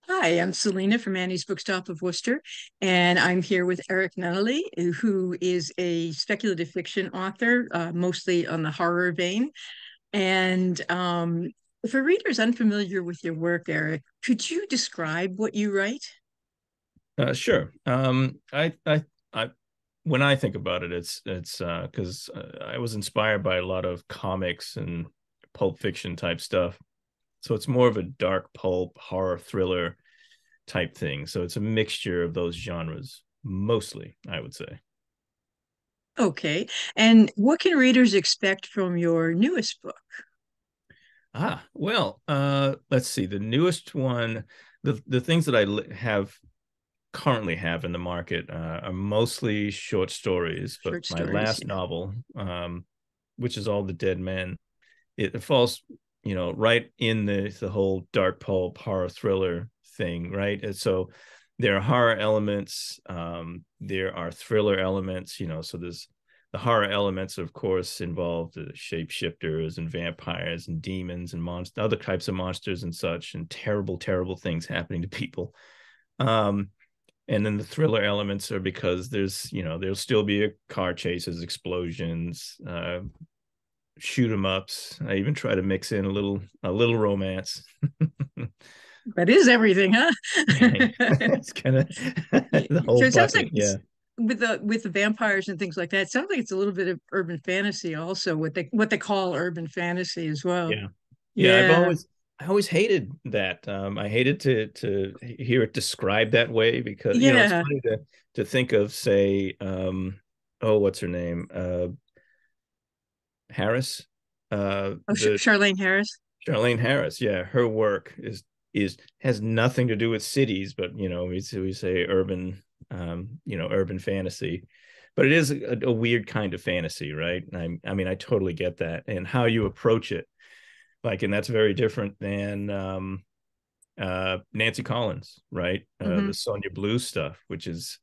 Hi, I'm Selena from Annie's Bookstop of Worcester, and I'm here with Errick Nunnally, who is a speculative fiction author, mostly on the horror vein. And for readers unfamiliar with your work, Eric, could you describe what you write? Sure. I, when I think about it, it's because I was inspired by a lot of comics and pulp fiction type stuff. So it's more of a dark pulp horror thriller type thing. So it's a mixture of those genres, mostly, I would say. Okay. And what can readers expect from your newest book? Let's see. The newest one, the things that have currently have in the market are mostly short stories. But Short my stories, last yeah. novel, which is All the Dead Men, it falls, right in the whole dark pulp horror thriller thing, right? And so there are horror elements, there are thriller elements, so there's the horror elements, of course, involve the shapeshifters and vampires and demons and monsters, other types of monsters and such, and terrible, terrible things happening to people. Um, and then the thriller elements are because there'll still be a car chases, explosions, shoot 'em ups. I even try to mix in a little romance. That is everything, huh? It's kind of the So whole it sounds like bucket. Yeah, with the vampires and things like that. It sounds like it's a little bit of urban fantasy also, what they call urban fantasy as well. yeah, yeah. Yeah. I always hated that. I hated to hear it described that way because it's Yeah. funny to think of, say, oh, what's her name? Harris, Oh, the Charlene Harris. Charlene Harris. Yeah, her work is has nothing to do with cities, but we say urban, urban fantasy, but it is a weird kind of fantasy, right? I mean, I totally get that, and how you approach it, like, and that's very different than Nancy Collins, right? Hmm. The Sonia Blue stuff, which is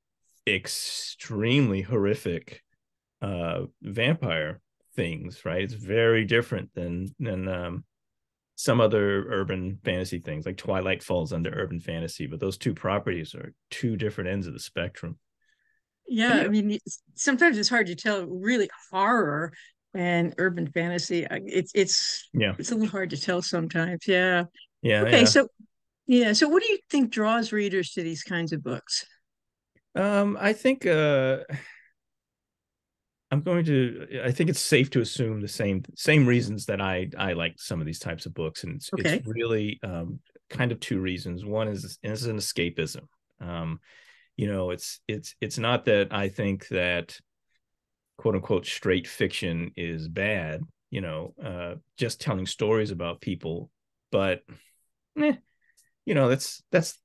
extremely horrific vampire things, right? It's very different than some other urban fantasy things. Like Twilight falls under urban fantasy, but those two properties are two different ends of the spectrum. Yeah, And I mean, sometimes it's hard to tell really horror and urban fantasy. It's yeah, it's a little hard to tell sometimes. Yeah. yeah, Okay, yeah. so yeah, so what do you think draws readers to these kinds of books? I think I think it's safe to assume the same reasons that I like some of these types of books, and it's Okay. really kind of two reasons. One is an escapism. Um, it's not that I think that quote unquote straight fiction is bad, just telling stories about people, but eh, that's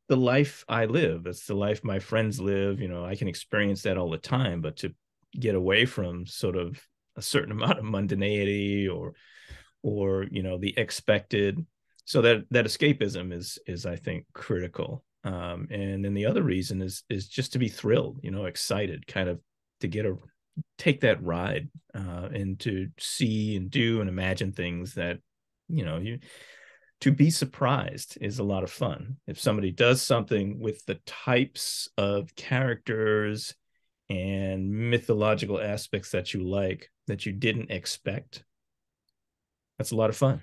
the life I live. That's the life my friends live. I can experience that all the time, but to get away from sort of a certain amount of mundanity or the expected, so that escapism is I think critical. And then the other reason is just to be thrilled, excited, kind of to take that ride, and to see and do and imagine things that you to be surprised is a lot of fun. If somebody does something with the types of characters and mythological aspects that you like that you didn't expect, that's a lot of fun.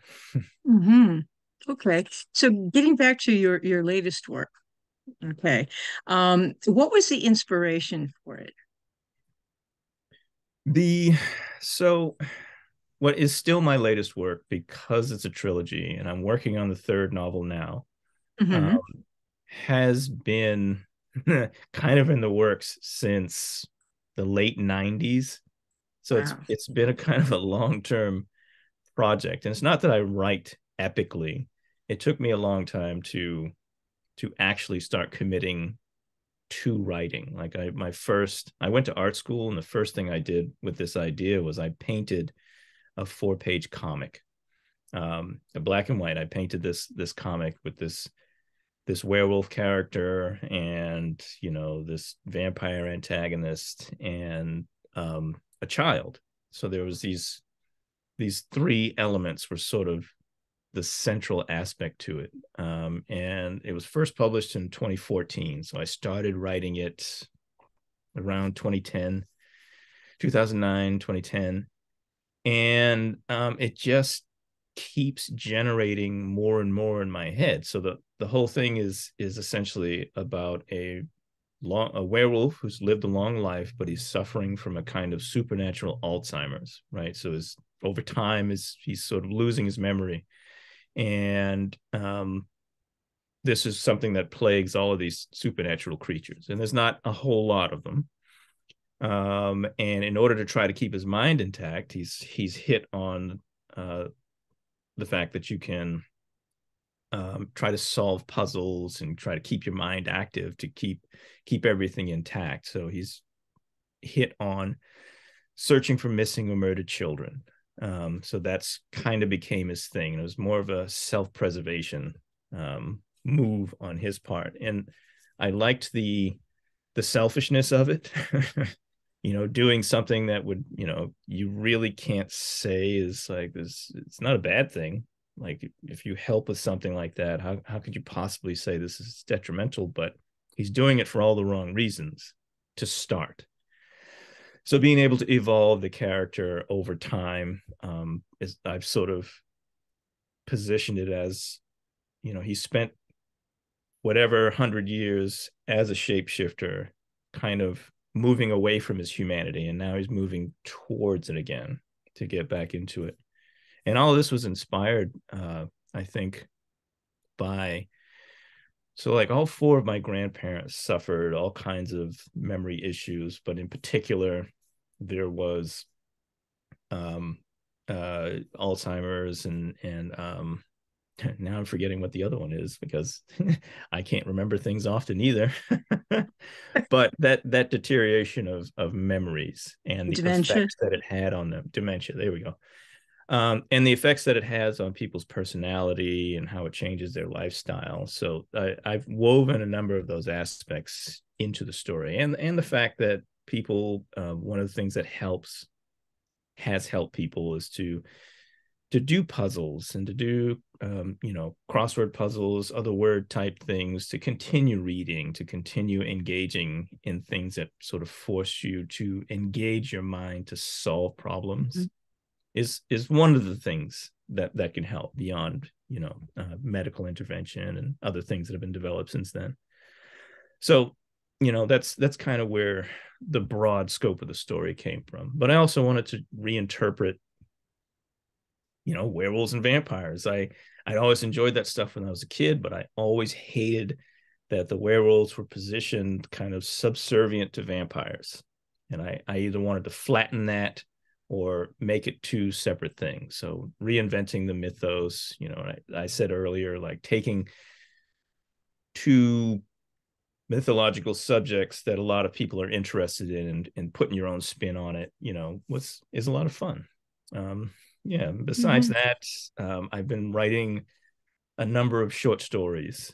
Hmm. Okay. So getting back to your latest work. Okay. What was the inspiration for it? The so what is still my latest work, because it's a trilogy and I'm working on the third novel now, um, Hmm. has been kind of in the works since the late 90s. So it's Wow. it's been a kind of a long-term project. And it's not that I write epically. It took me a long time to actually start committing to writing. Like I went to art school, and the first thing I did with this idea was I painted a 4-page comic. A black and white. I painted this comic with this werewolf character and this vampire antagonist and a child. So there was these three elements were sort of the central aspect to it. And it was first published in 2014. So I started writing it around 2009, 2010. And it just keeps generating more and more in my head. So the whole thing is essentially about a werewolf who's lived a long life, but he's suffering from a kind of supernatural Alzheimer's, right? So over time he's sort of losing his memory. And this is something that plagues all of these supernatural creatures. And there's not a whole lot of them. And in order to try to keep his mind intact, he's hit on the fact that you can try to solve puzzles and try to keep your mind active to keep everything intact. So he's hit on searching for missing or murdered children. So that's kind of became his thing. And it was more of a self-preservation move on his part. And I liked the selfishness of it. Doing something that would, you really can't say is like this. It's not a bad thing. Like if you help with something like that, how could you possibly say this is detrimental? But he's doing it for all the wrong reasons to start. So being able to evolve the character over time, is I've sort of positioned it as, he spent whatever 100 years as a shapeshifter, kind of moving away from his humanity, and now he's moving towards it again to get back into it. And all of this was inspired, I think, by, so like all four of my grandparents suffered all kinds of memory issues, but in particular, there was Alzheimer's and now I'm forgetting what the other one is because I can't remember things often either. But that deterioration of memories and the Dementia. effects that it had on them, dementia, there we go. And the effects that it has on people's personality and how it changes their lifestyle. So I've woven a number of those aspects into the story, and the fact that people, one of the things that has helped people is to do puzzles and to do crossword puzzles, other word type things, to continue reading, to continue engaging in things that sort of force you to engage your mind to solve problems. Mm-hmm. is one of the things that can help beyond medical intervention and other things that have been developed since then. So that's kind of where the broad scope of the story came from. But I also wanted to reinterpret werewolves and vampires. I always enjoyed that stuff when I was a kid, but I always hated that the werewolves were positioned kind of subservient to vampires. And I either wanted to flatten that or make it two separate things. So reinventing the mythos, I said earlier, like taking two mythological subjects that a lot of people are interested in and putting your own spin on it, is a lot of fun. Besides that, I've been writing a number of short stories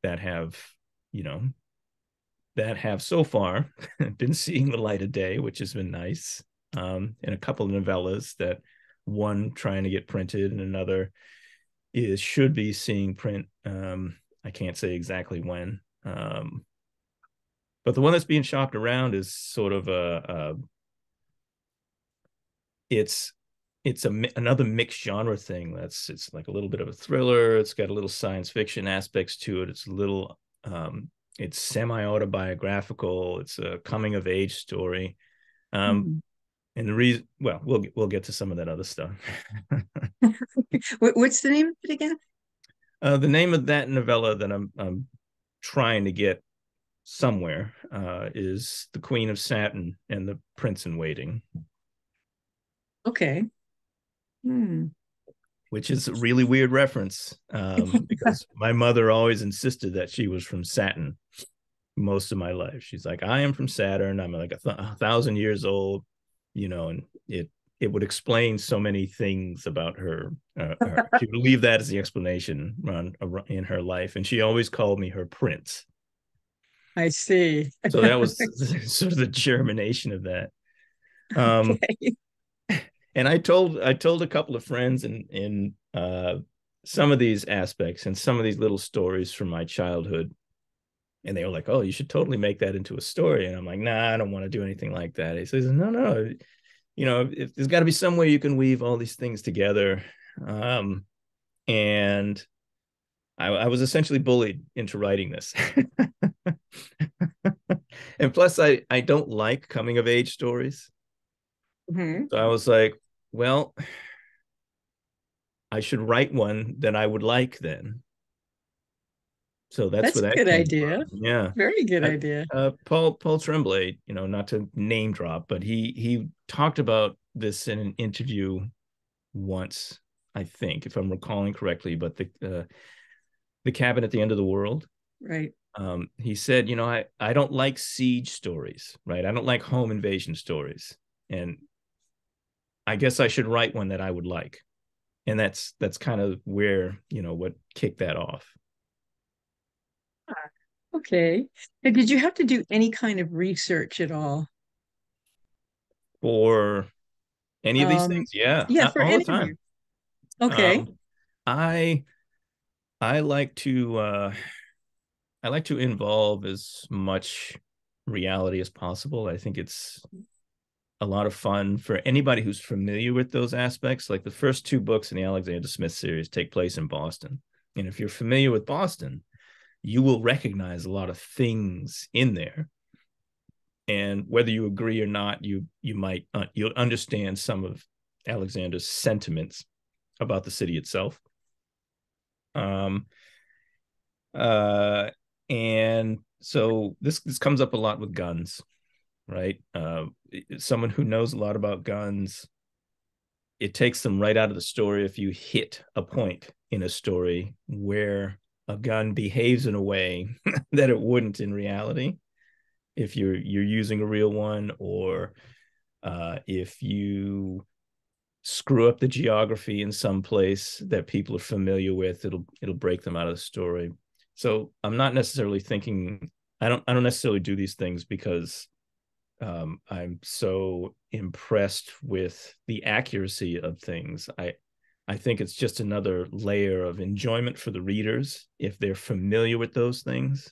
that have so far been seeing the light of day, which has been nice. And a couple of novellas that, one trying to get printed and another should be seeing print. I can't say exactly when. But the one that's being shopped around is sort of it's another mixed genre thing. It's like a little bit of a thriller. It's got a little science fiction aspects to it. It's a little it's semi-autobiographical. It's a coming of age story. And the reason, well, we'll get to some of that other stuff. What's the name of it again? The name of that novella that I'm trying to get somewhere is The Queen of Saturn and the Prince in Waiting. Okay. Which is a really weird reference because my mother always insisted that she was from Saturn most of my life. She's like, I am from Saturn. I'm like 1,000 years old, and it would explain so many things about her. She would leave that as the explanation in her life. And she always called me her prince. I see. So that was sort of the germination of that. Okay. And I told a couple of friends in uh, some of these aspects and some of these little stories from my childhood. And they were like, "Oh, you should totally make that into a story." And I'm like, "Nah, I don't want to do anything like that." He says, "No, no, if there's got to be some way you can weave all these things together." And I was essentially bullied into writing this. And plus, I don't like coming of age stories. Mm-hmm. So I was like, well, I should write one that I would like then. So that's That's where a that good came idea. from. Yeah. Very good Uh, idea. Paul Tremblay, not to name drop, but he talked about this in an interview once, I think, if I'm recalling correctly. But the cabin at the end of the world. Right. He said, I don't like siege stories, right? I don't like home invasion stories, and I guess I should write one that I would like. And that's kind of where what kicked that off. Ah, okay. Now, did you have to do any kind of research at all? For any of these Um, things, yeah, yeah, for all the any of you. time. Okay. Um, I I like to I like to involve as much reality as possible. I think it's a lot of fun for anybody who's familiar with those aspects. Like the first two books in the Alexander Smith series take place in Boston. And if you're familiar with Boston, you will recognize a lot of things in there. And whether you agree or not, you'll understand some of Alexander's sentiments about the city itself. Um, uh, and so this comes up a lot with guns, right? Someone who knows a lot about guns, it takes them right out of the story if you hit a point in a story where a gun behaves in a way that it wouldn't in reality if you're using a real one, or if you screw up the geography in some place that people are familiar with, it'll break them out of the story. So I'm not necessarily thinking, I don't necessarily do these things because I'm so impressed with the accuracy of things. I think it's just another layer of enjoyment for the readers if they're familiar with those things,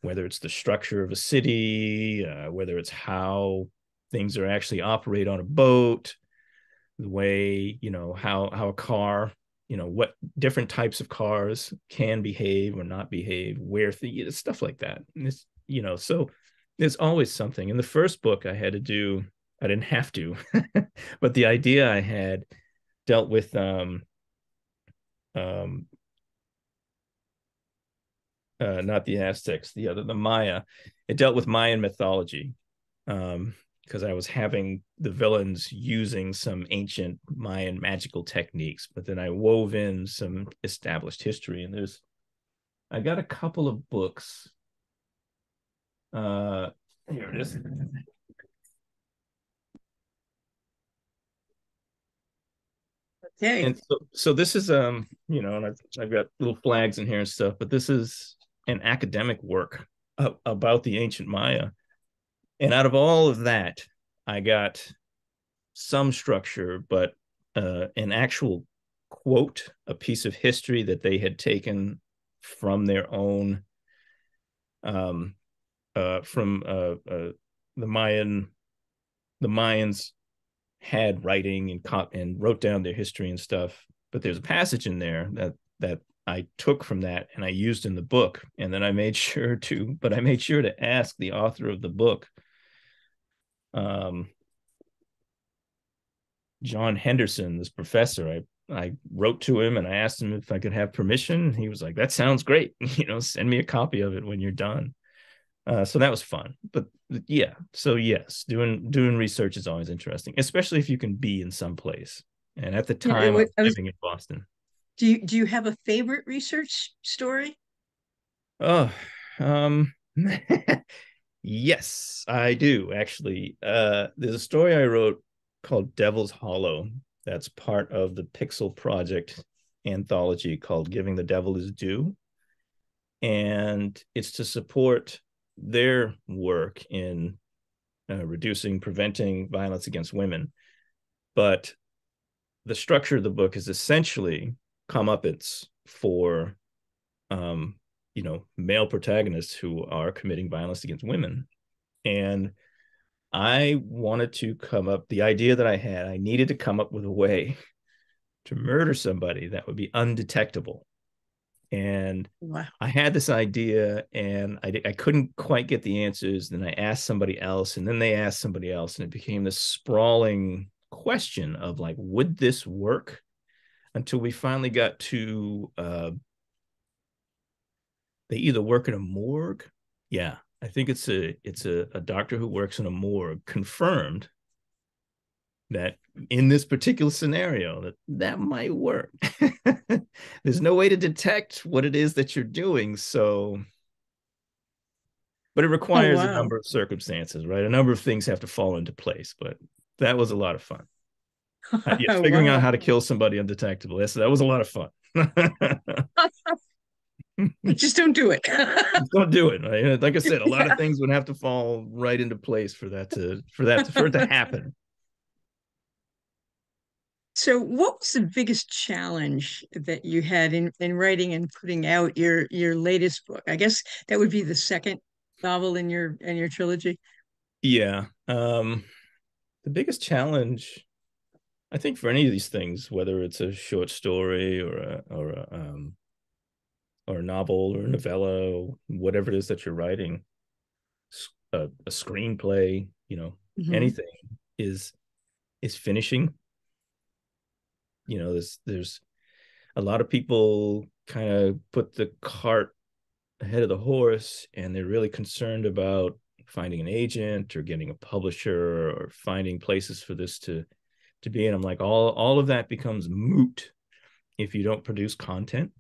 whether it's the structure of a city, whether it's how things are actually operate on a boat, the way how a car, what different types of cars can behave or not behave, where stuff like that. And it's so there's always something. In the first book, I didn't have to, but the idea I had dealt with um not the Aztecs, the Maya. It dealt with Mayan mythology, because I was having the villains using some ancient Mayan magical techniques, but then I wove in some established history. And I got a couple of books. Uh, Here it is. Okay. And so this is and I've got little flags in here and stuff, but this is an academic work about the ancient Maya. And out of all of that, I got some structure, but an actual quote, a piece of history that they had taken from their own, from the the Mayans had writing and wrote down their history and stuff. But there's a passage in there that I took from that and I used in the book, and then I made sure to ask the author of the book, um, John Henderson, this professor. I wrote to him and I asked him if I could have permission. He was like, "That sounds great. Send me a copy of it when you're done." So that was fun. But yeah, so yes, doing research is always interesting, especially if you can be in some place. And at the Yeah, time, I was living in Boston. do you have a favorite research story? Oh, um, yes, I do actually. There's a story I wrote called Devil's Hollow. That's part of the Pixel Project anthology called Giving the Devil His Due. And it's to support their work in reducing, preventing violence against women. But the structure of the book is essentially comeuppance for um, male protagonists who are committing violence against women. And I wanted to come up, the idea that I had, I needed to come up with a way to murder somebody that would be undetectable. And Wow. I had this idea and I couldn't quite get the answers. Then I asked somebody else, and then they asked somebody else, and it became this sprawling question of like, would this work? Until we finally got to they either work in a morgue. Yeah, I think it's a doctor who works in a morgue confirmed that in this particular scenario that might work. There's no way to detect what it is that you're doing, so but it Oh, requires a wow. number of circumstances, right? A number of things have to fall into place, but that was a lot of fun. Yeah, figuring out Wow. how to kill somebody undetectable. That was a lot of fun. Just don't do it. Don't do it. Right? Like I said, a lot of Yeah. things would have to fall right into place for it to happen. So, what was the biggest challenge that you had in writing and putting out your latest book? I guess that would be the second novel in your trilogy. Yeah. The biggest challenge, I think, for any of these things, whether it's a short story or a novel or a novella, or whatever it is that you're writing, a screenplay, Hmm. anything is is finishing. There's a lot of people kind of put the cart ahead of the horse, and they're really concerned about finding an agent or getting a publisher or finding places for this to be in. I'm like, all of that becomes moot if you don't produce content.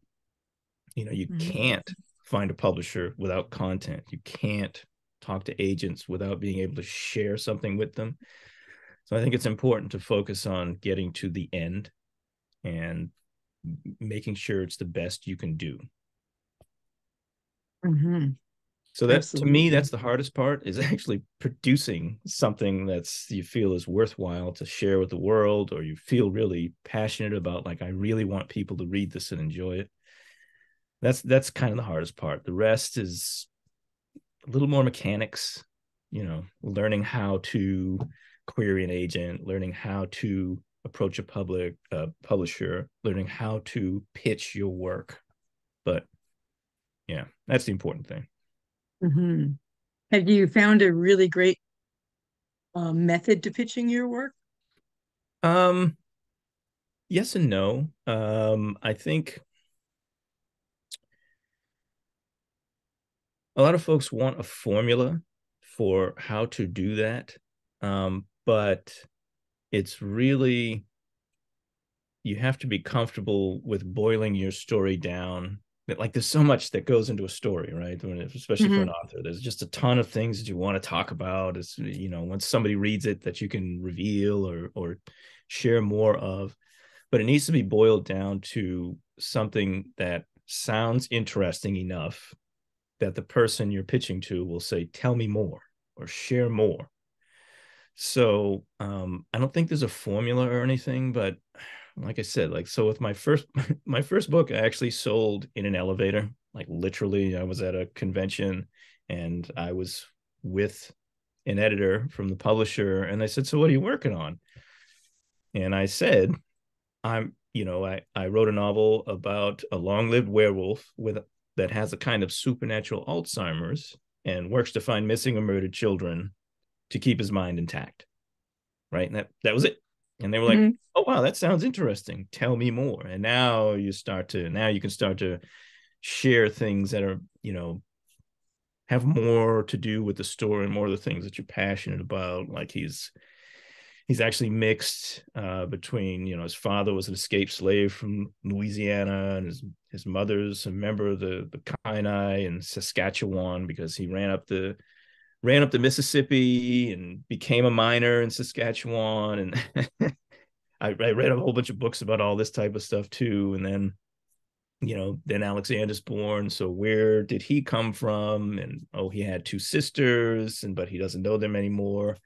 You Hmm. can't find a publisher without content. You can't talk to agents without being able to share something with them. So I think it's important to focus on getting to the end and making sure it's the best you can do. Hmm. So that, to me, Absolutely. that's the hardest part, is actually producing something that's you feel is worthwhile to share with the world, or you feel really passionate about, like, I really want people to read this and enjoy it. That's kind of the hardest part. The rest is a little more mechanics, learning how to query an agent, learning how to approach a publisher, learning how to pitch your work. But yeah, that's the important thing. Hmm. Have you found a really great method to pitching your work? Um, yes and no. I think a lot of folks want a formula for how to do that. But it's really, you have to be comfortable with boiling your story down. Like, there's so much that goes into a story, right? Especially for an Hmm. author, there's just a ton of things that you want to talk about. It's, once somebody reads it, that you can reveal or share more of. But it needs to be boiled down to something that sounds interesting enough that the person you're pitching to will say, tell me more or share more. So I don't think there's a formula or anything, but like I said, like, so with my first my first book, I actually sold in an elevator. Like, literally, I was at a convention and I was with an editor from the publisher, and I said, so what are you working on? And I said, I wrote a novel about a long-lived werewolf with that has a kind of supernatural Alzheimer's and works to find missing or murdered children to keep his mind intact. Right. And that was it. And they were like, Hmm. oh wow, that sounds interesting. Tell me more. And now you can start to share things that are, have more to do with the story and more of the things that you're passionate about. Like, he's actually mixed between, his father was an escaped slave from Louisiana, and his mother's a member of the Kainai in Saskatchewan, because he ran up the Mississippi and became a miner in Saskatchewan. And I read a whole bunch of books about all this type of stuff too. And then Alexander's born. So where did he come from? And, oh, he had two sisters, but he doesn't know them anymore.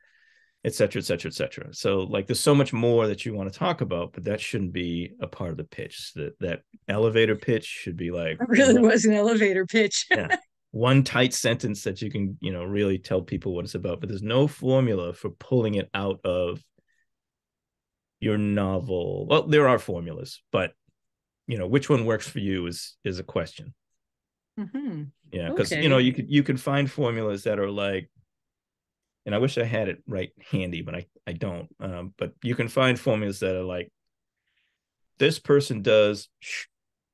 et cetera, et cetera, et cetera. So like there's so much more that you want to talk about, but that shouldn't be a part of the pitch. That elevator pitch should be like It really was an elevator pitch. yeah, one tight sentence that you can, really tell people what it's about. But there's no formula for pulling it out of your novel. Well, there are formulas, but which one works for you is a question. Mm-hmm. Yeah, because Okay. you could find formulas that are like, and I wish I had it right handy, but I don't. But you can find formulas that are like, this person does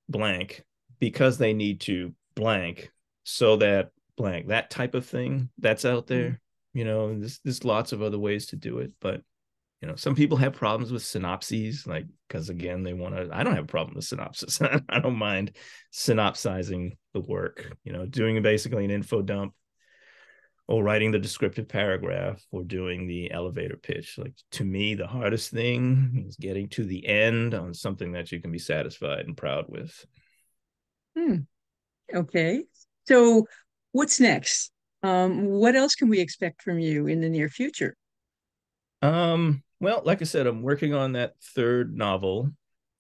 blank because they need to blank, so that blank, that type of thing that's out Mm. there. There's lots of other ways to do it, but some people have problems with synopses, like, because again, they want to. I don't have a problem with synopsis. I don't mind synopsizing the work, doing basically an info dump, or writing the descriptive paragraph, or doing the elevator pitch. Like, to me, the hardest thing is getting to the end on something that you can be satisfied and proud with. Hmm. Okay. So what's next? What else can we expect from you in the near future? Well, like I said, I'm working on that third novel.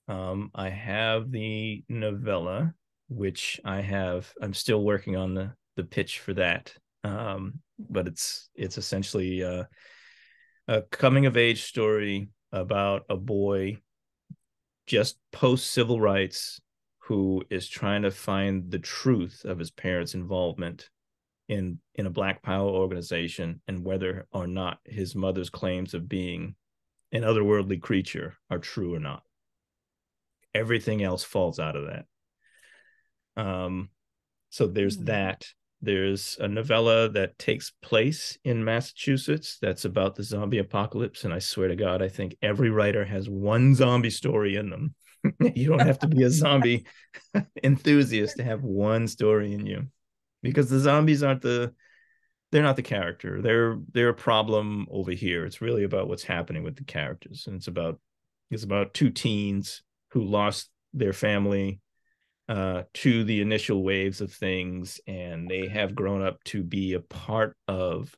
I have the novella, which I'm still working on the pitch for that. But it's essentially a coming of age story about a boy just post civil rights who is trying to find the truth of his parents' involvement in a Black Power organization, and whether or not his mother's claims of being an otherworldly creature are true or not. Everything else falls out of that. Um, so there's Hmm. that. There's a novella that takes place in Massachusetts that's about the zombie apocalypse. And I swear to God, I think every writer has one zombie story in them. You don't have to be a zombie enthusiast to have one story in you, because the zombies they're not the character. They're a problem over here. It's really about what's happening with the characters. And it's about two teens who lost their family to the initial waves of things, and they have grown up to be a part of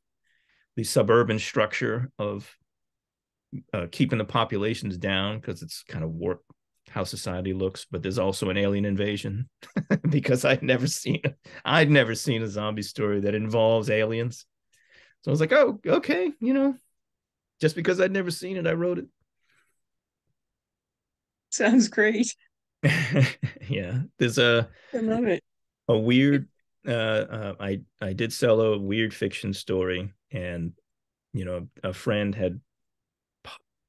the suburban structure of keeping the populations down, because it's kind of warped how society looks. But there's also an alien invasion because I'd never seen a zombie story that involves aliens. So I was like, oh, okay, just because I'd never seen it, I wrote Sounds great. it. Yeah, there's a I love it. a weird I did sell a weird fiction story, and a friend had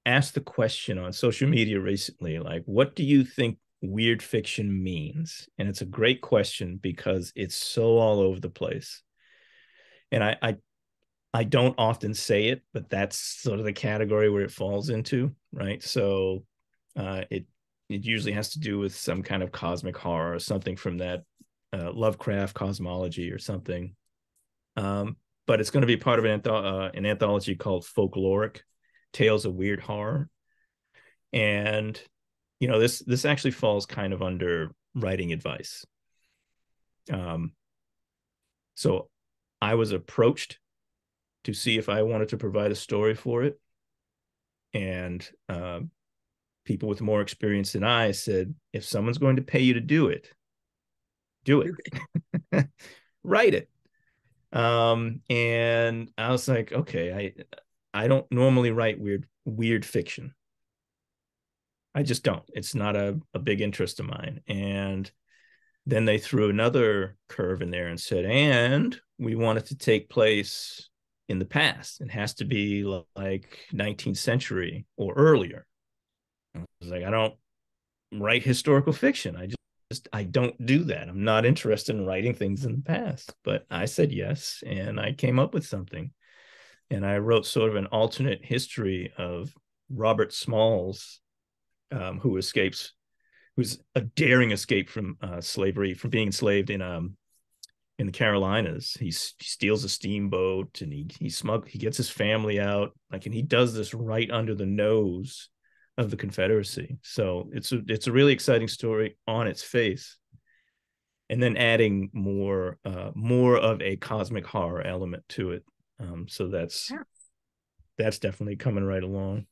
asked the question on social media recently, like, what do you think weird fiction means? And it's a great question because it's so all over the place. And I don't often say it, but that's sort of the category where it falls into, right? So it usually has to do with some kind of cosmic horror or something from that Lovecraft cosmology or something. But it's going to be part of an anthology called Folkloric Tales of Weird Horror. And this actually falls kind of under writing advice. Um, so I was approached to see if I wanted to provide a story for it, and people with more experience than I said, if someone's going to pay you to do it, do it. Write it. And I was like, okay, I don't normally write weird fiction. I just don't. It's not a big interest of mine. And then they threw another curve in there and said, and we want it to take place in the past. It has to be like 19th century or earlier. I was like, I don't write historical fiction. I don't do that. I'm not interested in writing things in the past. But I said yes, and I came up with something. And I wrote sort of an alternate history of Robert Smalls, who escapes, who's a daring escape from slavery, from being enslaved in the Carolinas. He steals a steamboat, and he gets his family out, like, and he does this right under the nose of the Confederacy. So it's a really exciting story on its face, and then adding more of a cosmic horror element to it. So that's Yeah. that's definitely coming right along.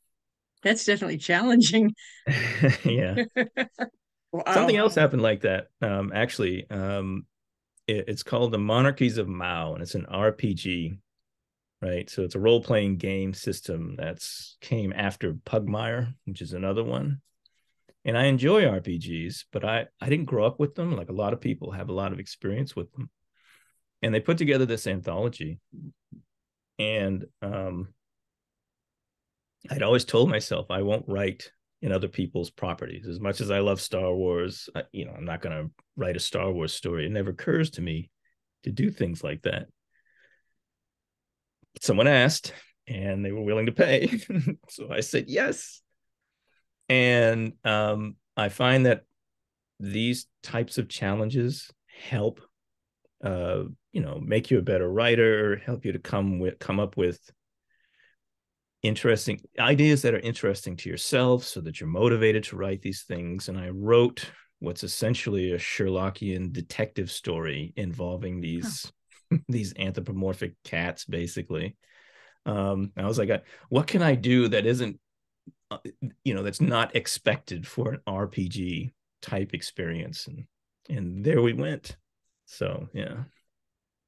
That's definitely challenging. Yeah. Something Wow. else happened like that. Actually, it's called the Monarchies of Mao, and it's an RPG, right? So it's a role playing game system that's came after Pugmire, which is another one. And I enjoy RPGs, but I didn't grow up with them. Like a lot of people have a lot of experience with them, and they put together this anthology. And I'd always told myself I won't write in other people's properties. As much as I love Star Wars, I'm not going to write a Star Wars story. It never occurs to me to do things like that. But someone asked, and they were willing to pay, so I said yes. And I find that these types of challenges help, make you a better writer, help you to come up with interesting ideas that are interesting to yourself so that you're motivated to write these things. And I wrote what's essentially a Sherlockian detective story involving Huh. these anthropomorphic cats, basically. I was like, what can I do that isn't, that's not expected for an RPG type experience? And there we went. So yeah.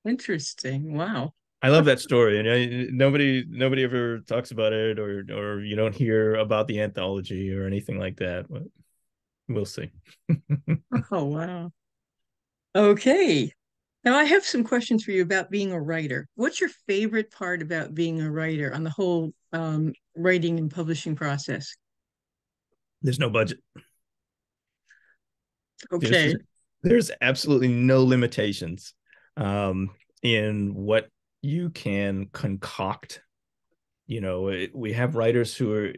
Interesting. Wow. I love that story, and nobody ever talks about it, or you don't hear about the anthology or anything like that. But we'll see. Oh, wow. Okay. Now I have some questions for you about being a writer. What's your favorite part about being a writer on the whole writing and publishing process? There's no budget. There's Okay. there's absolutely no limitations in what you can concoct. We have writers who are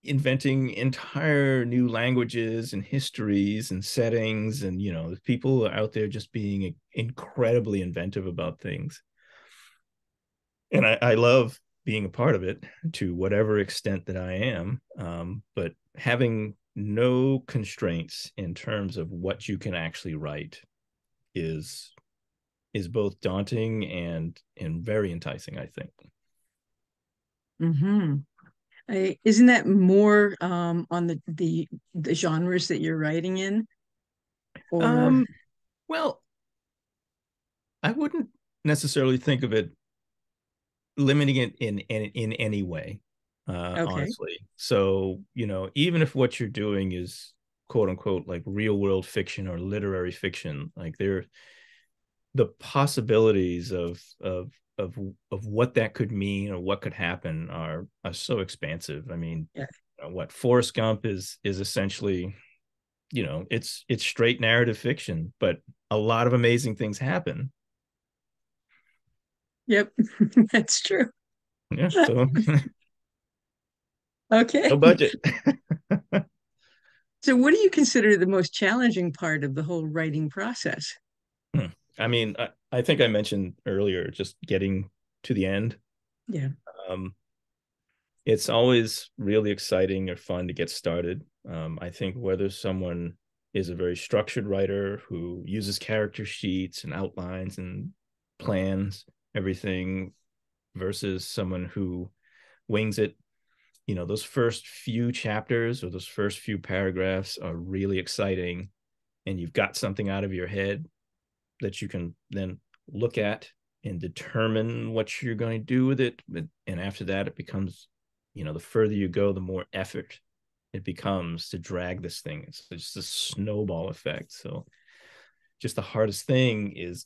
inventing entire new languages and histories and settings, and people out there just being incredibly inventive about things, and I love being a part of it to whatever extent that I am, but having no constraints in terms of what you can actually write is both daunting and very enticing, I think. Mm-hmm. Isn't that more on the genres that you're writing in? Or um well, I wouldn't necessarily think of it limiting it in any way, okay. honestly. So even if what you're doing is quote unquote like real world fiction or literary fiction, like the possibilities of what that could mean or what could happen are so expansive. I mean, Yeah. what Forrest Gump is essentially, it's straight narrative fiction, but a lot of amazing things happen. Yep. That's true. Yeah, so no Okay. budget. So what do you consider the most challenging part of the whole writing process? I mean, I think I mentioned earlier just getting to the end. Yeah. Um, it's always really exciting or fun to get started. I think whether someone is a very structured writer who uses character sheets and outlines and plans everything versus someone who wings it, those first few chapters or those first few paragraphs are really exciting, and you've got something out of your head that you can then look at and determine what you're going to do with it. And after that, it becomes, the further you go, the more effort it becomes to drag this thing. It's just a snowball effect. So just the hardest thing is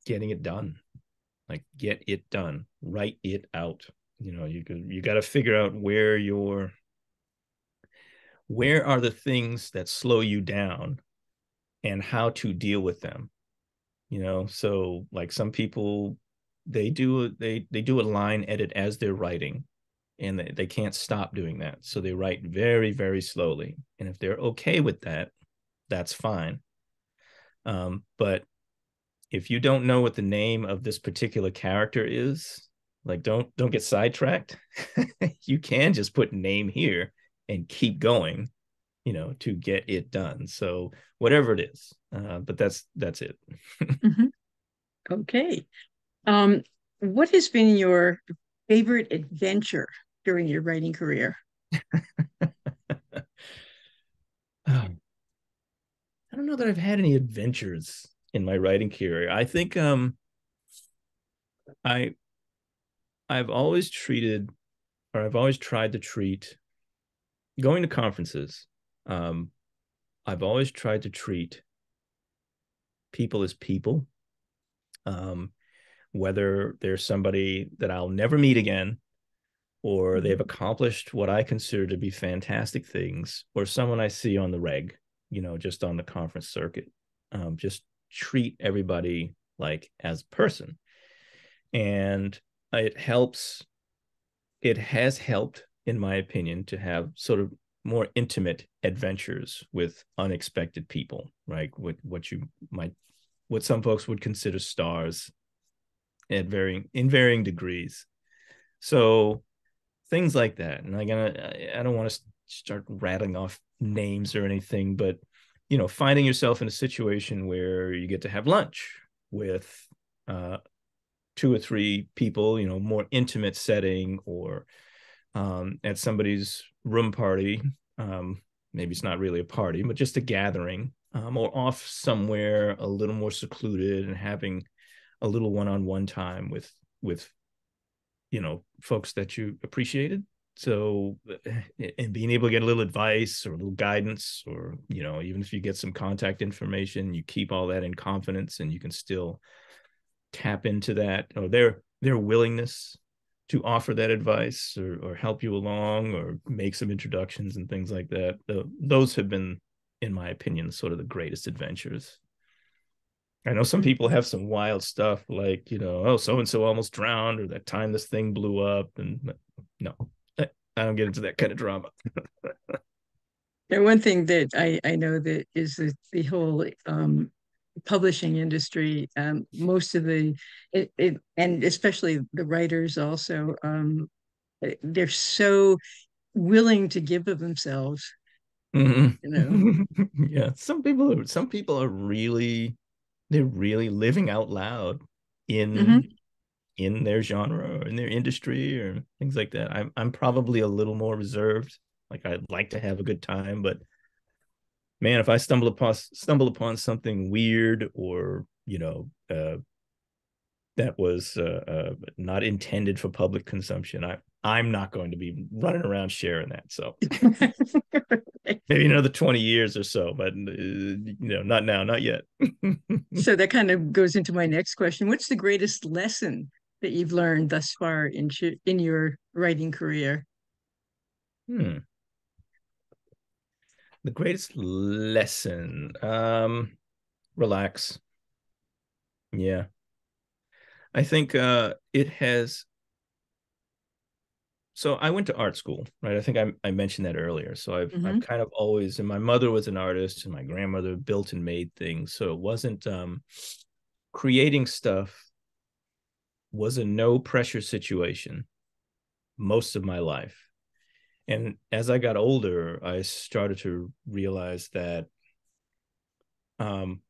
getting it done. Like get it done, write it out. You got to figure out where are the things that slow you down and how to deal with them. So like some people, they do a line edit as they're writing, and they can't stop doing that, so they write very very slowly, and if they're okay with that, that's fine. But if you don't know what the name of this particular character is, like don't get sidetracked. You can just put name here and keep going, to get it done. So whatever it is, but that's it. Hmm. Okay. Um, what has been your favorite adventure during your writing career? I don't know that I've had any adventures in my writing career. I think I I've always treated, or I've always tried to treat, going to conferences. Um, I've always tried to treat people as people. Um, whether there's somebody that I'll never meet again, or they've Mhm. accomplished what I consider to be fantastic things, or someone I see on the reg, just on the conference circuit. Just treat everybody like as a person. And it helps, it has helped, in my opinion, to have sort of more intimate adventures with unexpected people, right? What you might, what some folks would consider stars at varying degrees. So things like that. And I don't want to start rattling off names or anything, but finding yourself in a situation where you get to have lunch with uh, two or three people, more intimate setting, or at somebody's room party. Maybe it's not really a party, but just a gathering, or off somewhere a little more secluded, and having a little one-on-one time with folks that you appreciated. So, and being able to get a little advice or a little guidance, or even if you get some contact information, you keep all that in confidence, and you can still tap into that, or their willingness to offer that advice, or help you along, or make some introductions and things like that. Those have been, in my opinion, sort of the greatest adventures. I know some people have some wild stuff like, oh, so and so almost drowned, or that time this thing blew up. And no, I don't get into that kind of drama. And one thing that I know that is the whole publishing industry, most of and especially the writers also, they're so willing to give of themselves, you know. Mm-hmm. Yeah, some people are really, they're really living out loud in Hmm. in their genre, or in their industry, or things like that. I'm probably a little more reserved. Like, I'd like to have a good time, but man, if I stumble upon something weird, or that was not intended for public consumption, I'm not going to be running around sharing that. So maybe another 20 years or so, but not now, not yet. So that kind of goes into my next question. What's the greatest lesson that you've learned thus far in your writing career? Hmm. The greatest lesson. Relax. Yeah. I think it has. So I went to art school, right? I think I mentioned that earlier. So I've Hmm. kind of always, and my mother was an artist, and my grandmother built and made things. So it wasn't, creating stuff was a no pressure situation most of my life. And as I got older, I started to realize that, um,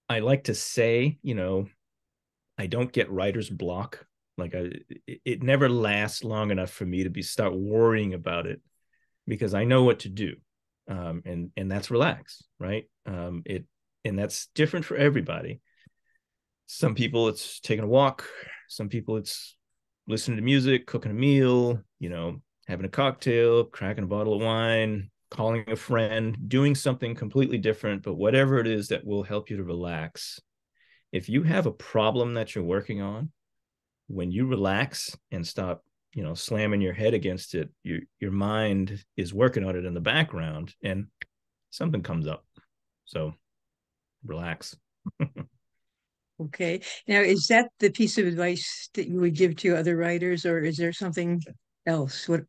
I like to say, I don't get writer's block. Like, it never lasts long enough for me to start worrying about it, because I know what to do, and that's relax, right? And that's different for everybody. Some people it's taking a walk. Some people it's listening to music, cooking a meal, having a cocktail, cracking a bottle of wine, calling a friend, doing something completely different. But whatever it is that will help you to relax, if you have a problem that you're working on, when you relax and stop, slamming your head against it, your mind is working on it in the background, and something comes up. So relax. Okay. Now, is that the piece of advice that you would give to other writers, or is there something else? What,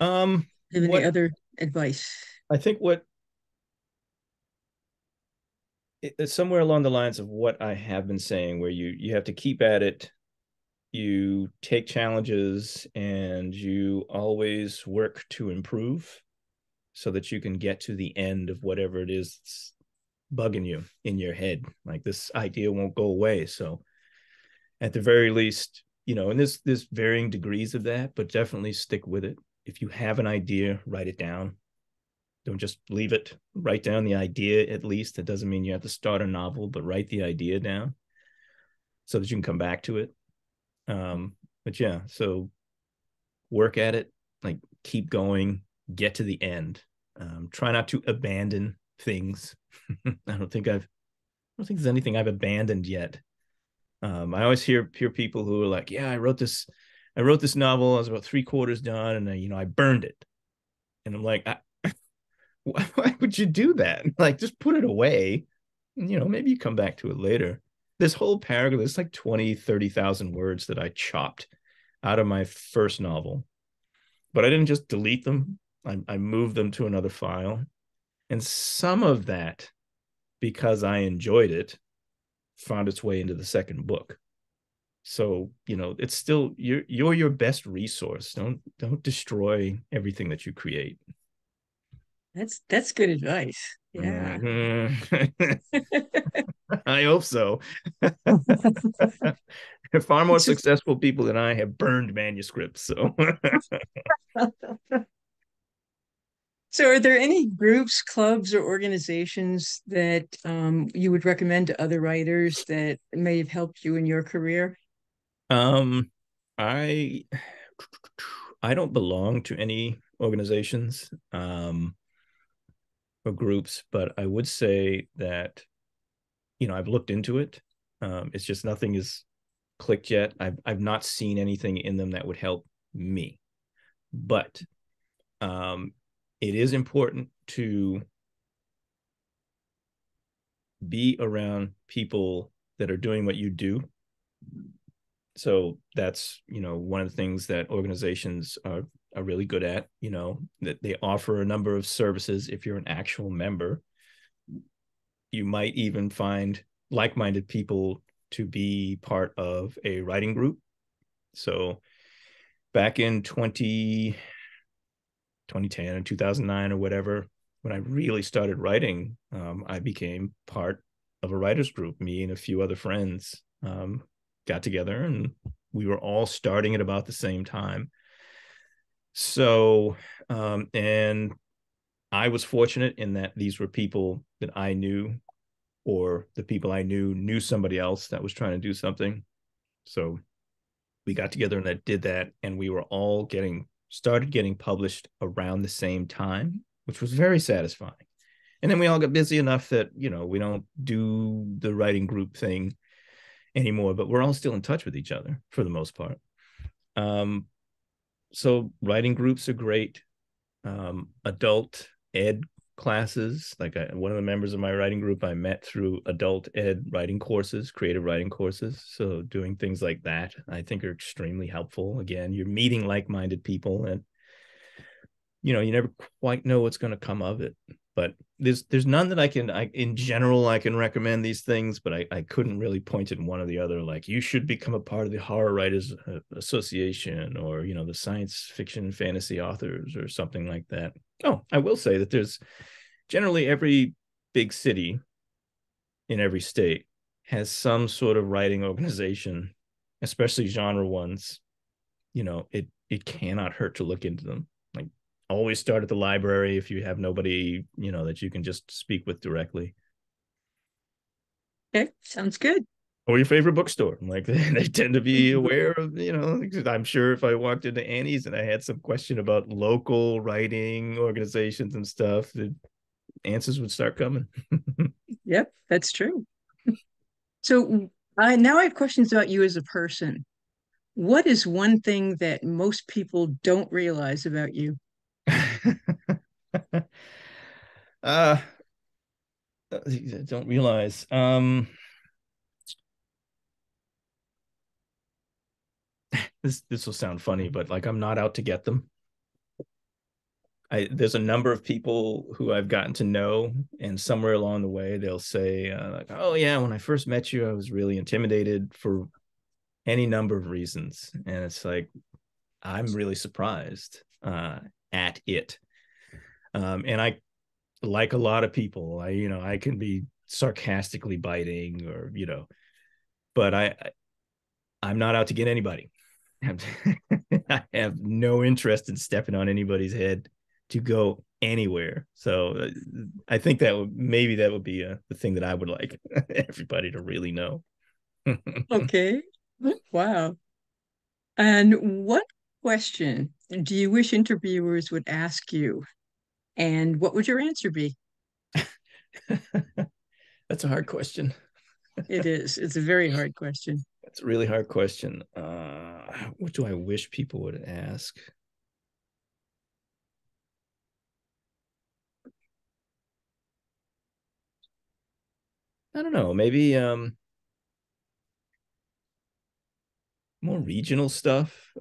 do you have any What other advice? I think, what it's somewhere along the lines of what I have been saying, where you have to keep at it, you take challenges, and you always work to improve, so that you can get to the end of whatever it is that's bugging you in your head. Like, this idea won't go away. So at the very least, and there's varying degrees of that, but definitely stick with it. If you have an idea, write it down. Don't just leave it. Write down the idea at least. It doesn't mean you have to start a novel, but write the idea down so that you can come back to it. But yeah, so work at it, like keep going, get to the end. Try not to abandon things. I don't think there's anything I've abandoned yet. I always hear people who are like, yeah, I wrote this novel. I was about 3/4 done, and I burned it. And I'm like, why would you do that? Like, just put it away. Maybe you come back to it later. This whole paragraph, it's like 20, 30,000 words that I chopped out of my first novel, but I didn't just delete them. I moved them to another file. And some of that, because I enjoyed it, found its way into the second book. So, it's still, you're your best resource. Don't destroy everything that you create. That's good advice. Yeah. Mm-hmm. I hope so. Far more successful people than I have burned manuscripts. So, So are there any groups, clubs, or organizations that you would recommend to other writers that may have helped you in your career? um, I I don't belong to any organizations or groups, but I would say that I've looked into it. It's just nothing is clicked yet. I've not seen anything in them that would help me, but um, it is important to be around people that are doing what you do. So that's one of the things that organizations are really good at. That they offer a number of services. If you're an actual member, you might even find like-minded people to be part of a writing group. So back in 2010 and 2009 or whatever, when I really started writing, I became part of a writers group. Me and a few other friends got together, and we were all starting at about the same time. So, and I was fortunate in that these were people that I knew, or the people I knew somebody else that was trying to do something. So we got together and that did that, and we were all started getting published around the same time, which was very satisfying. And then we all got busy enough that we don't do the writing group thing anymore, but we're all still in touch with each other for the most part. So writing groups are great. Adult ed classes, like one of the members of my writing group I met through adult ed writing courses, creative writing courses. So doing things like that I think are extremely helpful. Again, you're meeting like-minded people, and you never quite know what's going to come of it. But there's none that in general I can recommend these things, but I couldn't really point at one or the other, like you should become a part of the Horror Writers Association, or the Science Fiction and Fantasy Authors, or something like that. Oh, I will say that there's generally every big city in every state has some sort of writing organization, especially genre ones. It cannot hurt to look into them. Like, always start at the library if you have nobody that you can just speak with directly. Okay, sounds good. Or your favorite bookstore. Like, they tend to be aware of, I'm sure if I walked into Annie's and I had some question about local writing organizations and stuff, the answers would start coming. Yep, that's true. So now I have questions about you as a person. What is one thing that most people don't realize about you? uh don't realize. This will sound funny, but like, I'm not out to get them. There's a number of people who I've gotten to know, and somewhere along the way they'll say like, oh yeah, when I first met you I was really intimidated for any number of reasons. And it's like, I'm really surprised at it. And I, like a lot of people, I can be sarcastically biting, or but I'm not out to get anybody. I have no interest in stepping on anybody's head to go anywhere. So I think that maybe that would be the thing that I would like everybody to really know. Okay. Wow. And what question do you wish interviewers would ask you? And what would your answer be? That's a hard question. It is. It's a very hard question. That's a really hard question. What do I wish people would ask? I don't know. Maybe more regional stuff,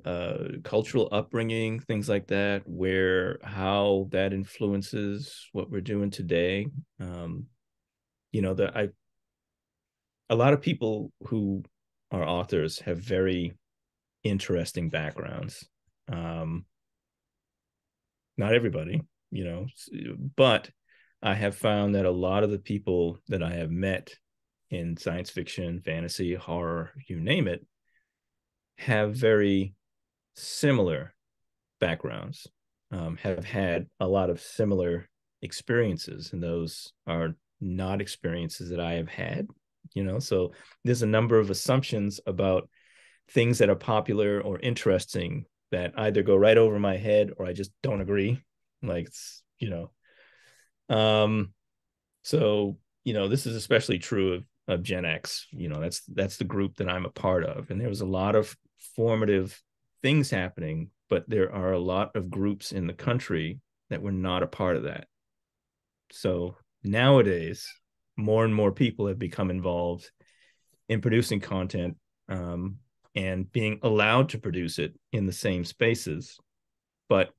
cultural upbringing, things like that, where how that influences what we're doing today. Um, that I a lot of people who are authors have very interesting backgrounds. Um, Not everybody, but I have found that a lot of the people that I have met in science fiction, fantasy, horror, you name it, have very similar backgrounds, have had a lot of similar experiences, and those are not experiences that I have had. So there's a number of assumptions about things that are popular or interesting that either go right over my head or I just don't agree. Like, um, so this is especially true of Gen X. That's the group that I'm a part of, and there was a lot of formative things happening, but there are a lot of groups in the country that were not a part of that. So nowadays, more and more people have become involved in producing content, and being allowed to produce it in the same spaces, but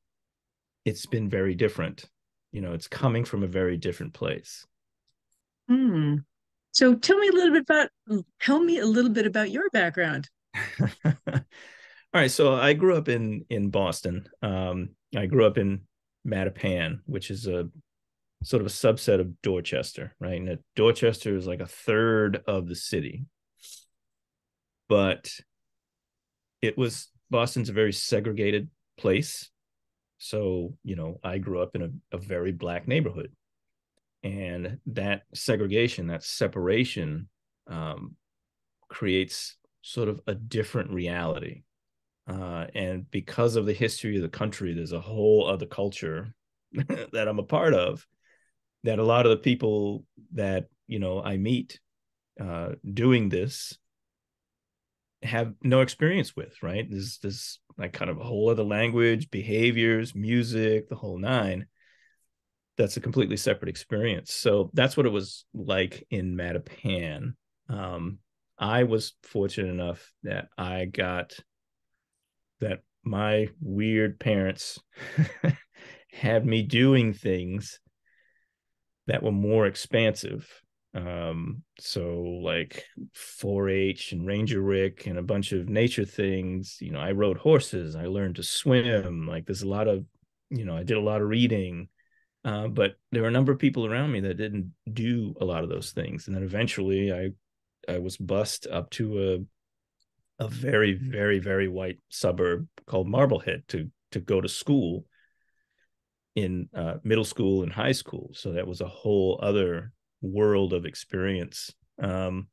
it's been very different. It's coming from a very different place. Hmm. So tell me a little bit about your background. All right, so I grew up in Boston. I grew up in Mattapan, which is a sort of a subset of Dorchester, right? And Dorchester is like a third of the city, but Boston's a very segregated place. So, I grew up in a very black neighborhood, and that segregation, that separation, um, creates sort of a different reality. And because of the history of the country, there's a whole other culture that I'm a part of, that a lot of the people that, I meet doing this have no experience with, right? There's this like kind of a whole other language, behaviors, music, the whole nine. That's a completely separate experience. So that's what it was like in Mattapan. Um, I was fortunate enough that my weird parents had me doing things that were more expansive. So like 4-H and Ranger Rick and a bunch of nature things. I rode horses. I learned to swim. Like there's a lot of, I did a lot of reading. But there were a number of people around me that didn't do a lot of those things. And then eventually I was bused up to a very, very, very white suburb called Marblehead to go to school in middle school and high school. So that was a whole other world of experience. And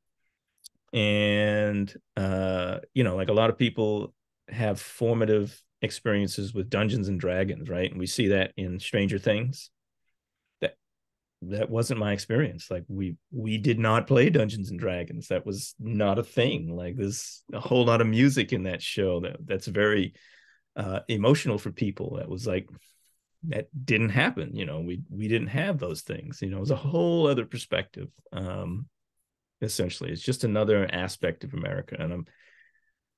like a lot of people have formative experiences with Dungeons and Dragons, right? And we see that in Stranger Things. That wasn't my experience. Like we did not play Dungeons and Dragons. That was not a thing. Like there's a whole lot of music in that show that's very emotional for people. That was like that didn't happen. We didn't have those things. It was a whole other perspective. Essentially, it's just another aspect of America, and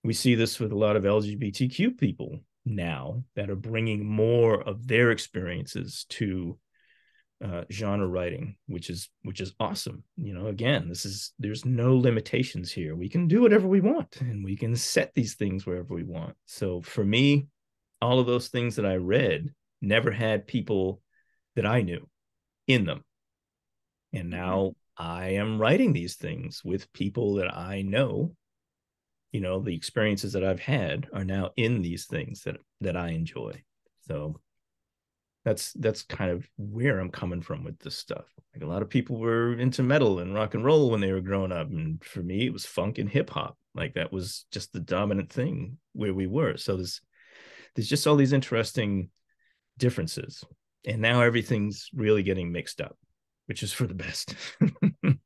we see this with a lot of LGBTQ people now that are bringing more of their experiences to genre writing, which is awesome. Again, there's no limitations here. We can do whatever we want, and we can set these things wherever we want. So for me, all of those things that I read never had people that I knew in them, and now I am writing these things with people that I know the experiences that I've had are now in these things that I enjoy. So that's kind of where I'm coming from with this stuff. Like a lot of people were into metal and rock and roll when they were growing up, and for me, it was funk and hip hop. Like that was just the dominant thing where we were. So there's just all these interesting differences, and now everything's really getting mixed up, which is for the best.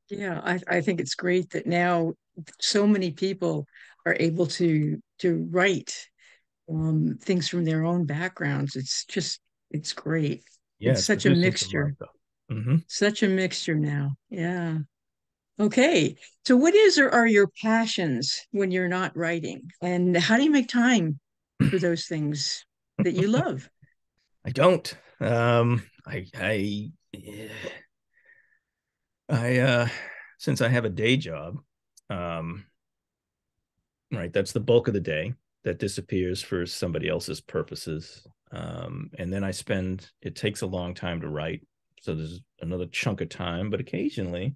Yeah, I think it's great that now so many people are able to write things from their own backgrounds. It's great. Yeah, It's it's such a producing some love mixture, though. Mm-hmm. such a mixture now. Yeah. Okay. So what is or are your passions when you're not writing? And how do you make time for those things that you love? I don't. I since I have a day job, um, right, that's the bulk of the day that disappears for somebody else's purposes. And then it takes a long time to write. So there's another chunk of time, but occasionally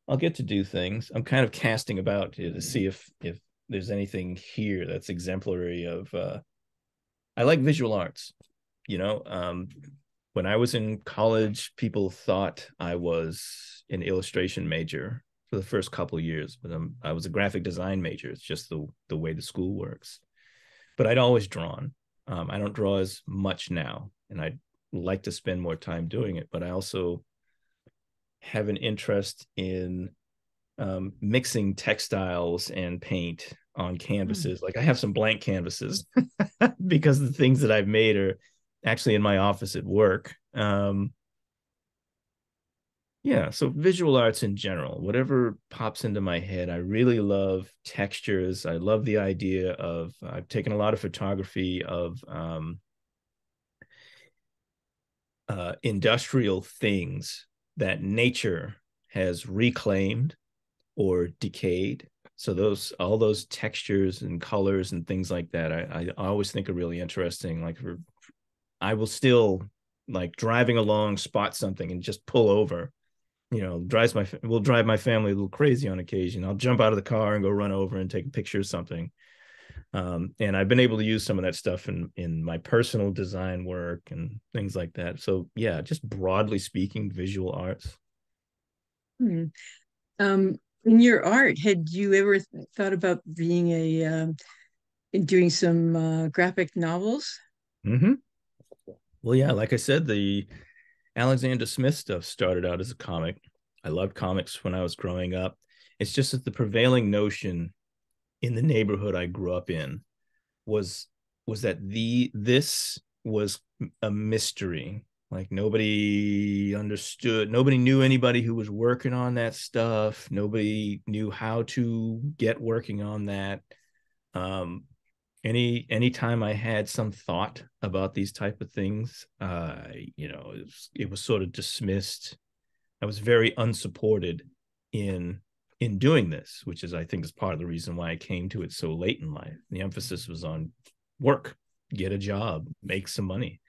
I'll get to do things. I'm kind of casting about to see if there's anything here that's exemplary of I like visual arts. You know, when I was in college, people thought I was an illustration major for the first couple of years, but I was a graphic design major. It's just the way the school works. But I'd always drawn. I don't draw as much now, and I'd like to spend more time doing it. But I also have an interest in mixing textiles and paint on Hmm. canvases. Like I have some blank canvases because the things that I've made are actually in my office at work. Yeah, so visual arts in general, whatever pops into my head, I really love textures. I love the idea of, I've taken a lot of photography of industrial things that nature has reclaimed or decayed. So all those textures and colors and things like that, I always think are really interesting. I will still like driving along, spot something and just pull over. Will drive my family a little crazy on occasion. I'll jump out of the car and go run over and take a picture of something. And I've been able to use some of that stuff in my personal design work and things like that. So yeah, just broadly speaking, visual arts. Hmm. In your art, had you ever thought about being doing some graphic novels? Mm-hmm. Well, yeah, like I said, the Alexander Smith stuff started out as a comic. I loved comics when I was growing up. It's just that the prevailing notion in the neighborhood I grew up in was was that the this was a mystery. Like nobody understood, nobody knew anybody who was working on that stuff. Nobody knew how to get working on that. Um, anytime I had some thought about these type of things, it was sort of dismissed. I was very unsupported in doing this, which is I think is part of the reason why I came to it so late in life. The emphasis was on work, get a job, make some money.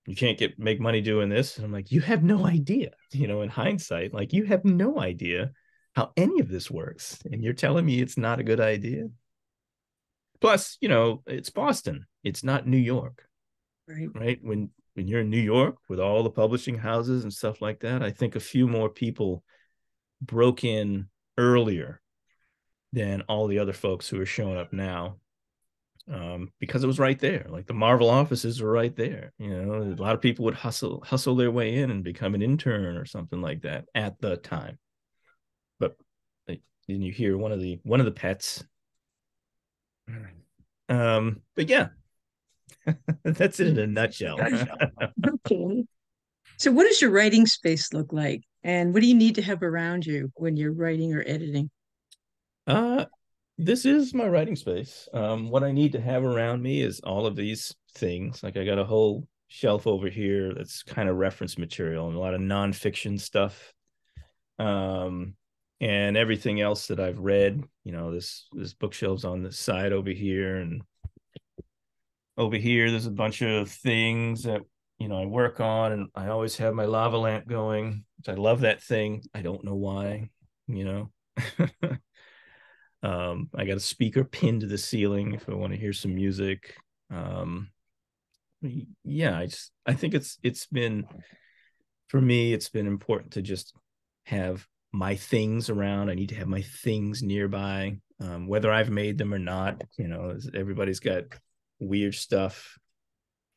You can't make money doing this. And I'm like, you have no idea, in hindsight, like you have no idea how any of this works. And you're telling me it's not a good idea. Plus, it's Boston. It's not New York, Right. right? When you're in New York with all the publishing houses and stuff like that, I think a few more people broke in earlier than all the other folks who are showing up now, because it was right there. Like the Marvel offices were right there. A lot of people would hustle their way in and become an intern or something like that at the time. But then you hear one of the pets. But yeah, that's it in a nutshell. Okay. So what does your writing space look like? And what do you need to have around you when you're writing or editing? uh this is my writing space. What I need to have around me is all of these things. Like I got a whole shelf over here that's kind of reference material and a lot of nonfiction stuff. Um, and everything else that I've read, this bookshelves on the side over here, and over here there's a bunch of things that I work on, and I always have my lava lamp going, which I love that thing. I don't know why, you know. I got a speaker pinned to the ceiling if I want to hear some music. Um, yeah, I think it's been, for me, it's been important to just have my things around. I need to have my things nearby, whether I've made them or not. Everybody's got weird stuff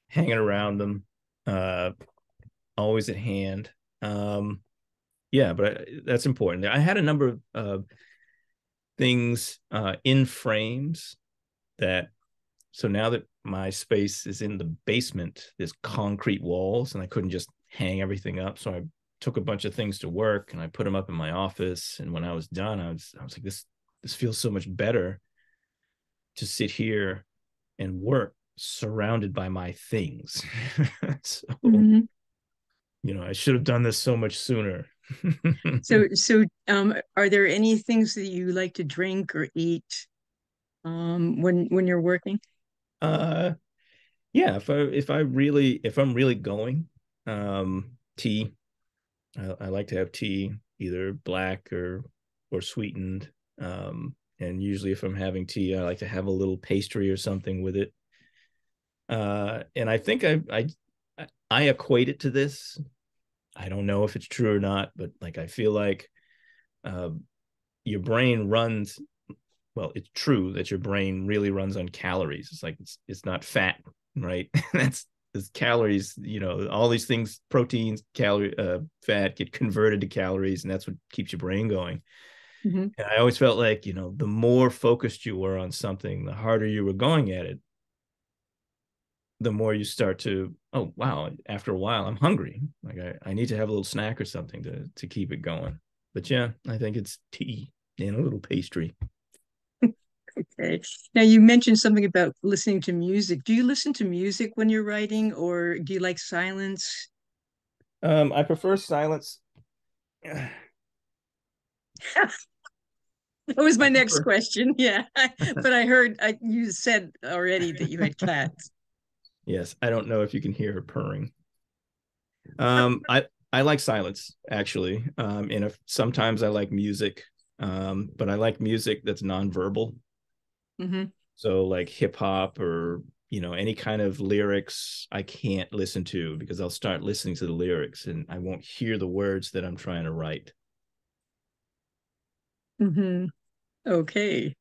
hanging around them, uh, always at hand. Yeah, but that's important. I had a number of things in frames that, so now that my space is in the basement, there's concrete walls, and I couldn't just hang everything up. So I took a bunch of things to work and I put them up in my office. And when I was done, I was like, this feels so much better to sit here and work surrounded by my things. So, Mhm. I should have done this so much sooner. So, are there any things that you like to drink or eat when you're working? uh yeah, if I'm really going, tea. I like to have tea, either black or sweetened. And usually if I'm having tea, I like to have a little pastry or something with it. And I think I equate it to this. I don't know if it's true or not, but like I feel like uh, your brain runs. Well, it's true that your brain really runs on calories. It's like it's not fat, right? That's calories. All these things, proteins, calorie, fat, get converted to calories, and that's what keeps your brain going. Hmm. And I always felt like, the more focused you were on something, the harder you were going at it, the more you start to, oh wow, after a while I'm hungry, like I need to have a little snack or something to keep it going. But yeah, I think it's tea and a little pastry. Okay. Now you mentioned something about listening to music. Do you listen to music when you're writing, or do you like silence? I prefer silence. I That was my next prefer. question. Yeah, but I heard you said already that you had cats. Yes, I don't know if you can hear her purring. I like silence, actually. And if sometimes I like music, but I like music that's nonverbal. Hmm. So like hip hop, or any kind of lyrics I can't listen to, because I'll start listening to the lyrics and I won't hear the words that I'm trying to write. Hmm. Okay.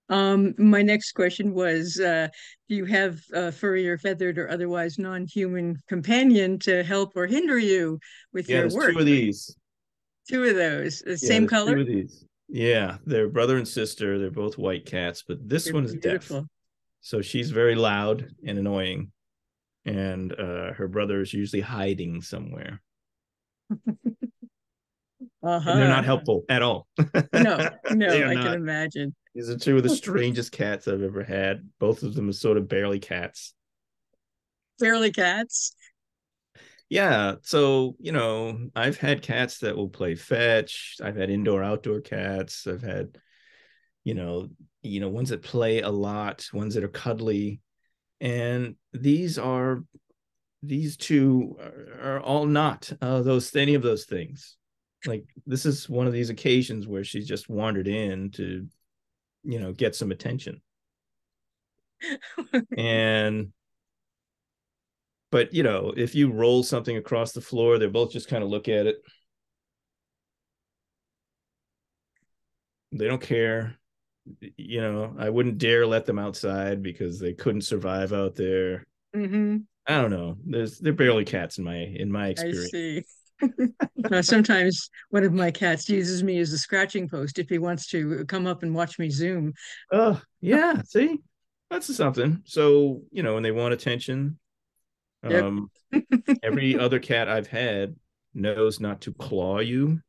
My next question was, do you have a furry or feathered or otherwise non-human companion to help or hinder you with Yeah, your there's two work? of these. Two of those, the Yeah, same there's color. two of these. Yeah, they're brother and sister. They're both white cats, but this They're one is deaf. beautiful. So she's very loud and annoying, and her brother is usually hiding somewhere. And they're not Uh-huh. helpful at all. No, They no, are I can not. imagine. These are two of the strangest cats I've ever had. Both of them are sort of barely cats. Fairly cats. Yeah, so I've had cats that will play fetch. I've had indoor outdoor cats. I've had you know ones that play a lot, ones that are cuddly, and these two are all not those any of those things. Like, this is one of these occasions where she's just wandered in to get some attention. And but if you roll something across the floor, they both just kind of look at it. They don't care. I wouldn't dare let them outside because they couldn't survive out there. Hmm. I don't know. They're barely cats in my I experience. see. Sometimes one of my cats uses me as a scratching post if he wants to come up and watch me Zoom. Oh, yeah. See, that's something. So, when they want attention, Yep. um, every other cat I've had knows not to claw you,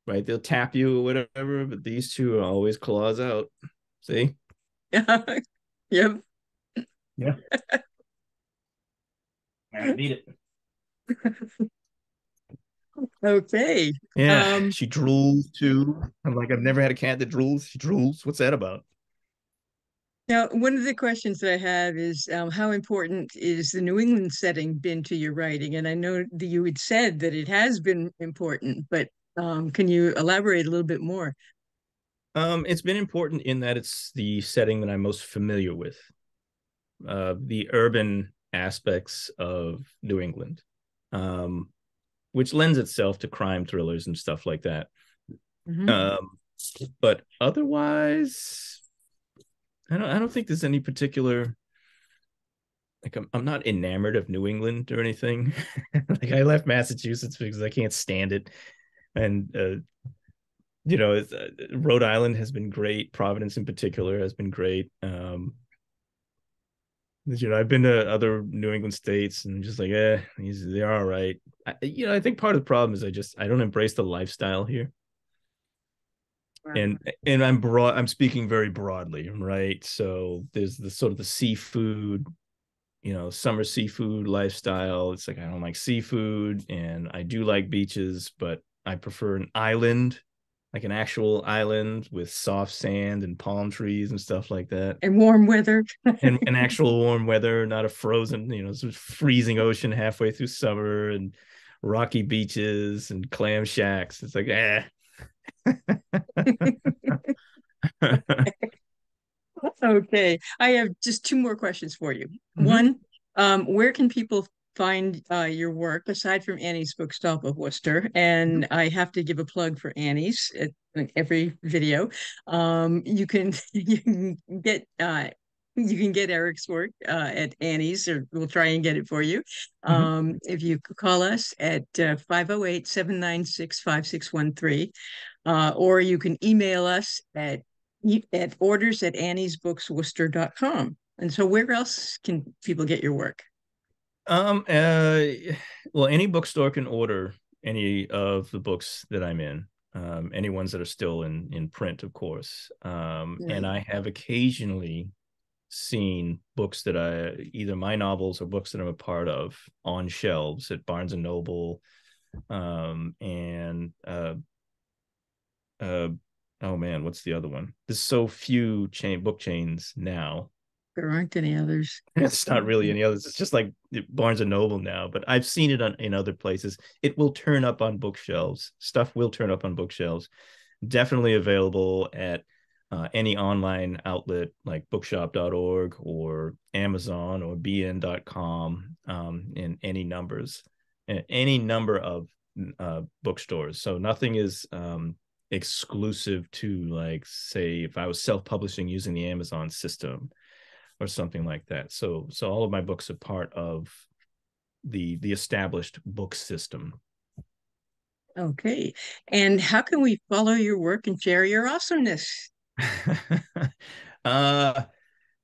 right? They'll tap you or whatever, but these two are always claws out. See? Yep. Yeah. I beat it. Okay. Yeah. Um, She drools too. I'm like, I've never had a cat that drools. She drools. What's that about? Now, one of the questions that I have is how important is the New England setting been to your writing? And I know that you had said that it has been important, but can you elaborate a little bit more? It's been important in that it's the setting that I'm most familiar with, the urban aspects of New England, um, which lends itself to crime thrillers and stuff like that. Mm-hmm. Um, but otherwise, I don't think there's any particular, like I'm not enamored of New England or anything. Like I left Massachusetts because I can't stand it, and Rhode Island has been great. Providence in particular has been great. I've been to other New England states and just like, they're all right. I think part of the problem is I don't embrace the lifestyle here. Wow. And I'm speaking very broadly, right? So there's the sort of the seafood, summer seafood lifestyle. It's like I don't like seafood and I do like beaches, but I prefer an island, like an actual island with soft sand and palm trees and stuff like that. And warm weather. And an actual warm weather, not a frozen, sort of freezing ocean halfway through summer and rocky beaches and clam shacks. It's like, Okay, I have just two more questions for you. Mm-hmm. One, where can people find your work aside from Annie's Bookstop of Worcester? And I have to give a plug for Annie's at like, every video. You can you can get Errick's work at Annie's, or we'll try and get it for you. Mm-hmm. If you call us at 508-796-5613, or you can email us at orders at anniesbooksworcester.com. And so where else can people get your work? Um, uh, well, any bookstore can order any of the books that I'm in, any ones that are still in print, of course. And Right. I have occasionally seen books that either my novels or books that I'm a part of on shelves at Barnes and Noble, and uh, oh man, what's the other one? There's so few book chains now. There aren't any others. It's not really any others. It's just like Barnes and Noble now, but I've seen it in other places. It will turn up on bookshelves. Stuff will turn up on bookshelves. Definitely available at any online outlet like bookshop.org or Amazon or bn.com, in any number of bookstores. So nothing is exclusive to, like, say, if I was self-publishing using the Amazon system or something like that. So all of my books are part of the established book system. Okay. And how can we follow your work and share your awesomeness? uh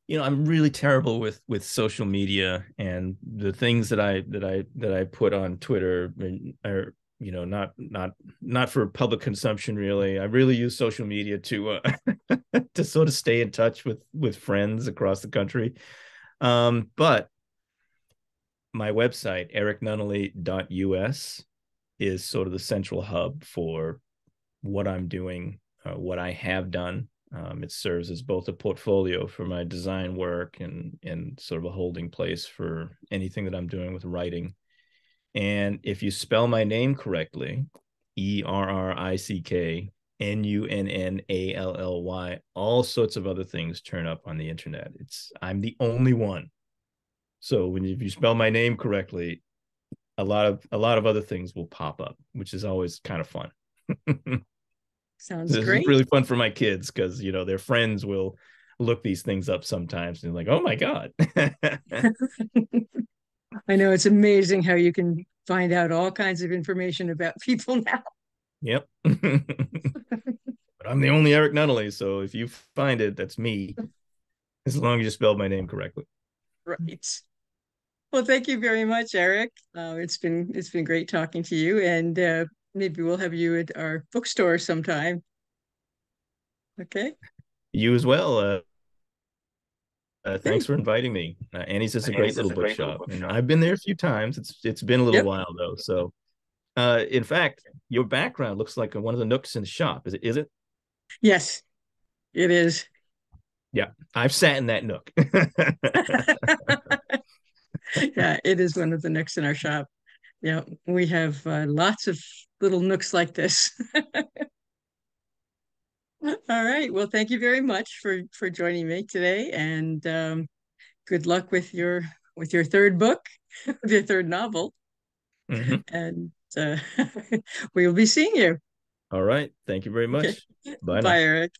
I'm really terrible with social media, and the things that I put on Twitter are, not for public consumption really. I really use social media to to sort of stay in touch with friends across the country. But my website, erricknunnally.us, is sort of the central hub for what I'm doing, what I have done. It serves as both a portfolio for my design work and sort of a holding place for anything that I'm doing with writing. And if you spell my name correctly, ERRICKNUNNALLY, all sorts of other things turn up on the internet. I'm the only one. So if you spell my name correctly, a lot of other things will pop up, which is always kind of fun. Sounds This is great. really fun for my kids because their friends will look these things up sometimes and they're like, "Oh my god!" I know it's amazing how you can find out all kinds of information about people now. Yep. But I'm the only Errick Nunnally, so if you find it, that's me, as long as you spelled my name correctly. Right. Well, thank you very much, Errick. It's been great talking to you, and maybe we'll have you at our bookstore sometime. Okay. You as well. Thanks Okay. for inviting me. Annie's is a great Annie's is little a great little bookshop, and bookshop. I've been there a few times. It's been a little Yep. while though. So, in fact, your background looks like one of the nooks in the shop. Is it? Is it? Yes, it is. Yeah, I've sat in that nook. Yeah, it is one of the nooks in our shop. Yeah, we have lots of little nooks like this. All right. Well, thank you very much for joining me today, and good luck with your third book, with your third novel, Mm-hmm. and we will be seeing you. All right. Thank you very Okay. much. Bye Bye, now. Eric.